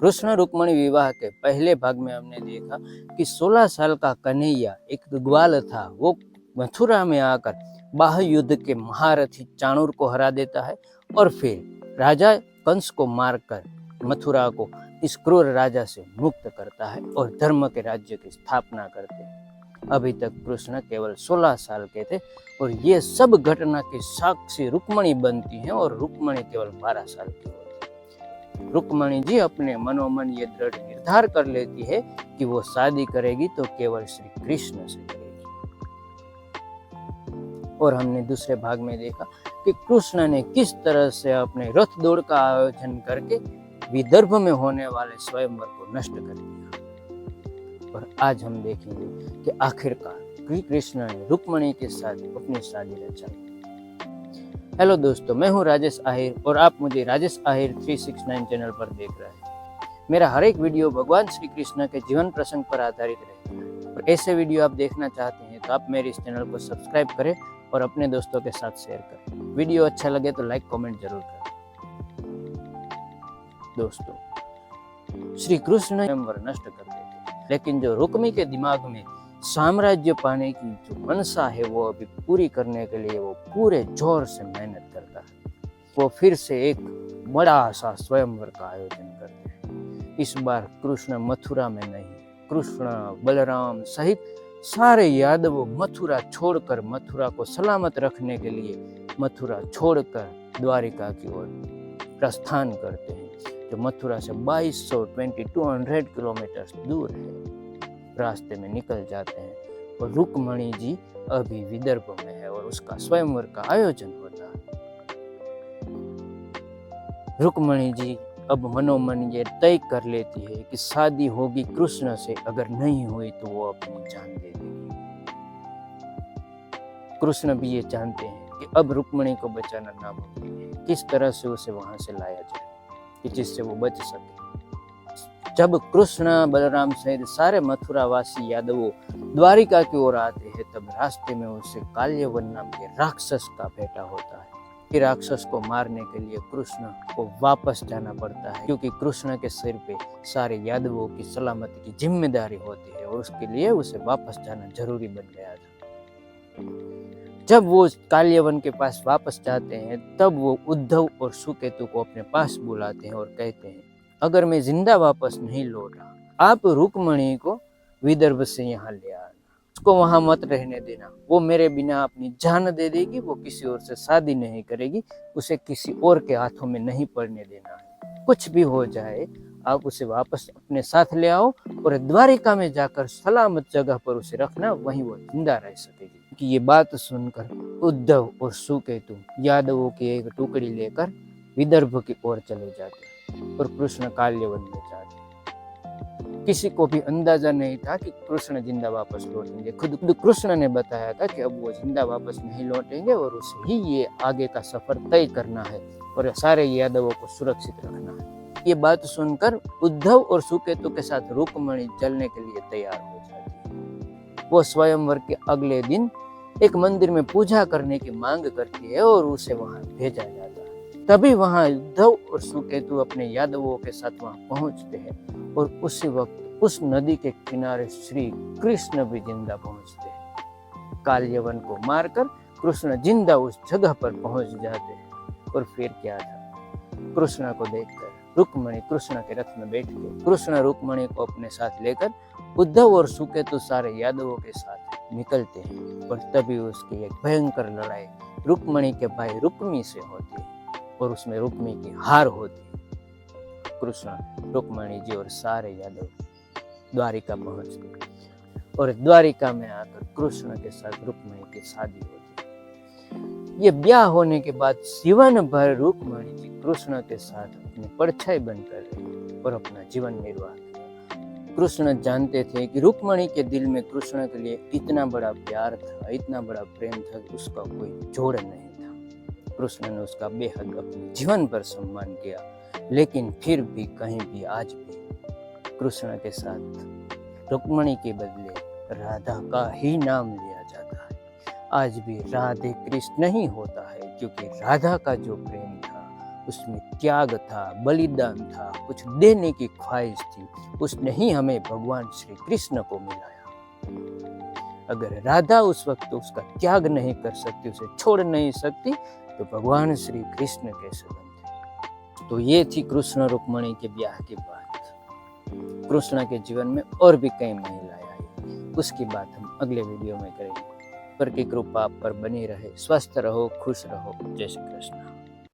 कृष्ण रुक्मणी विवाह के पहले भाग में हमने देखा कि 16 साल का कन्हैया एक ग्वाल था, वो मथुरा में आकर बाह्य युद्ध के महारथी चाणूर को हरा देता है और फिर राजा कंस को मारकर मथुरा को इस क्रूर राजा से मुक्त करता है और धर्म के राज्य की स्थापना करते हैं। अभी तक कृष्ण केवल 16 साल के थे और ये सब घटना की साक्षी रुक्मणी बनती हैं और रुक्मणी केवल 12 साल की होती है। रुक्मणी जी अपने मनोमन ये दृढ़ निर्धार कर लेती है कि वो शादी करेगी तो केवल श्री कृष्ण से करेगी। और हमने दूसरे भाग में देखा कि कृष्ण ने किस तरह से अपने रथ दौड़ का आयोजन करके विदर्भ में होने वाले स्वयंवर को नष्ट कर दिया। और आज हम देखेंगे कि आखिरकार कृष्ण ने रुक्मणी के साथ अपनी शादी रचाई। हेलो दोस्तों, मैं हूं राजेश आहिर और आप मुझे राजेश आहिर 369 चैनल पर देख रहे हैं। मेरा हर एक वीडियो भगवान श्री कृष्ण के जीवन प्रसंग पर आधारित रहता है और ऐसे वीडियो आप देखना चाहते हैं तो आप मेरे इस चैनल को सब्सक्राइब करें और अपने दोस्तों के साथ शेयर करें। वीडियो अच्छा लगे तो लाइक कमेंट जरूर करें। दोस्तों, श्री कृष्ण स्वयंवर नष्ट कर देते, लेकिन जो रुक्मी के दिमाग में साम्राज्य पाने की जो मनसा है वो अभी पूरी करने के लिए वो पूरे जोर से मेहनत करता है। वो फिर से एक बड़ा सा स्वयंवर का आयोजन करते हैं। इस बार कृष्ण मथुरा में नहीं, कृष्ण बलराम सहित सारे यादवों मथुरा छोड़कर, मथुरा को सलामत रखने के लिए मथुरा छोड़कर द्वारिका की ओर प्रस्थान करते हैं, जो मथुरा से 2200 किलोमीटर दूर है। रास्ते में निकल जाते हैं और रुक्मणी जी अभी विदर्भ में है और उसका स्वयंवर का आयोजन होता है। रुक्मणी जी अब मनोमन ये तय कर लेती है कि शादी होगी कृष्ण से, अगर नहीं हुई तो वो अपनी जान दे देगी। कृष्ण भी ये जानते हैं कि अब रुक्मणी को बचाना नामुमकिन है। किस तरह से उसे वहां से लाया जाए कि जिससे वो बच सके। जब कृष्ण बलराम सहित सारे मथुरावासी यादवों द्वारिका की ओर आते हैं, तब रास्ते में उसे काल्यवन नाम के राक्षस का भेटा होता है। फिर राक्षस को मारने के लिए कृष्ण को वापस जाना पड़ता है, क्योंकि कृष्ण के सिर पे सारे यादवों की सलामती की जिम्मेदारी होती है और उसके लिए उसे वापस जाना जरूरी बन गया था। जब वो काल्यवन के पास वापस जाते हैं, तब वो उद्धव और सुकेतु को अपने पास बुलाते हैं और कहते हैं, अगर मैं जिंदा वापस नहीं लौटा, आप रुक्मणी को विदर्भ से यहाँ ले आना, उसको वहां मत रहने देना। वो मेरे बिना अपनी जान दे देगी, वो किसी और से शादी नहीं करेगी, उसे किसी और के हाथों में नहीं पड़ने देना है। कुछ भी हो जाए, आप उसे वापस अपने साथ ले आओ और द्वारिका में जाकर सलामत जगह पर उसे रखना, वहीं वो जिंदा रह सकेगी। कि ये बात सुनकर उद्धव और सुकेतु यादवों की एक टुकड़ी लेकर विदर्भ की ओर चले जाते और कृष्ण काल्यवन में जाते। किसी को भी अंदाजा नहीं था कि कृष्ण जिंदा वापस लौटेंगे। खुद कृष्ण ने बताया था कि अब वो जिंदा वापस नहीं लौटेंगे और उसे ही ये आगे का सफर तय करना है और सारे यादवों को सुरक्षित रखना है। ये बात सुनकर उद्धव और सुकेतु के साथ रुक्मणी चलने के लिए तैयार हो जाती है। वो स्वयंवर के अगले दिन एक मंदिर में पूजा करने की मांग करती है और उसे वहां भेजा जाता है। तभी वहां उद्धव और सुकेतु अपने यादवों के साथ वहां पहुंचते हैं और उसी वक्त उस नदी के किनारे श्री कृष्ण भी जिंदा पहुंचते हैं। काल्यवन को मारकर कृष्ण जिंदा उस जगह पर पहुंच जाते हैं। और फिर क्या था, कृष्ण को देखकर रुक्मणी कृष्ण के रथ में बैठ गई। कृष्ण रुक्मणी को अपने साथ लेकर उद्धव और सुकेतु सारे यादवों के साथ निकलते हैं और तभी उसकी एक भयंकर लड़ाई रुक्मणी के भाई रुक्मी से होती है और उसमें रुक्मी की हार होती है। कृष्ण, रुक्मणी जी और सारे यादव द्वारिका पहुंचते और द्वारिका में आकर कृष्ण के साथ रुक्मणी की शादी होती है। ये ब्याह होने के बाद जीवन भर रुक्मणी जी कृष्ण के साथ अपनी परछाई बनकर रही और अपना जीवन निर्वाह किया। कृष्ण जानते थे कि रुक्मणी के दिल में कृष्ण के लिए इतना बड़ा प्यार था, इतना बड़ा प्रेम था कि उसका कोई जोड़ नहीं था। कृष्ण ने उसका बेहद अपने जीवन पर सम्मान किया, लेकिन फिर भी कहीं भी आज भी कृष्ण के साथ रुक्मणी के बदले राधा का ही नाम लिया जाता है। आज भी राधे कृष्ण नहीं होता है, क्योंकि राधा का जो प्रेम था उसमें त्याग था, बलिदान था, कुछ देने की ख्वाहिश थी। उसने ही हमें भगवान श्री कृष्ण को मिलाया। अगर राधा उस वक्त उसका त्याग नहीं कर सकती, उसे छोड़ नहीं सकती, तो भगवान श्री कृष्ण कैसे बनते। तो ये थी कृष्ण रुक्मणी के ब्याह की बात। कृष्ण के जीवन में और भी कई महिलाएं आई, उसकी बात हम अगले वीडियो में करेंगे। पर की कृपा आप पर बनी रहे। स्वस्थ रहो, खुश रहो। जय श्री कृष्ण।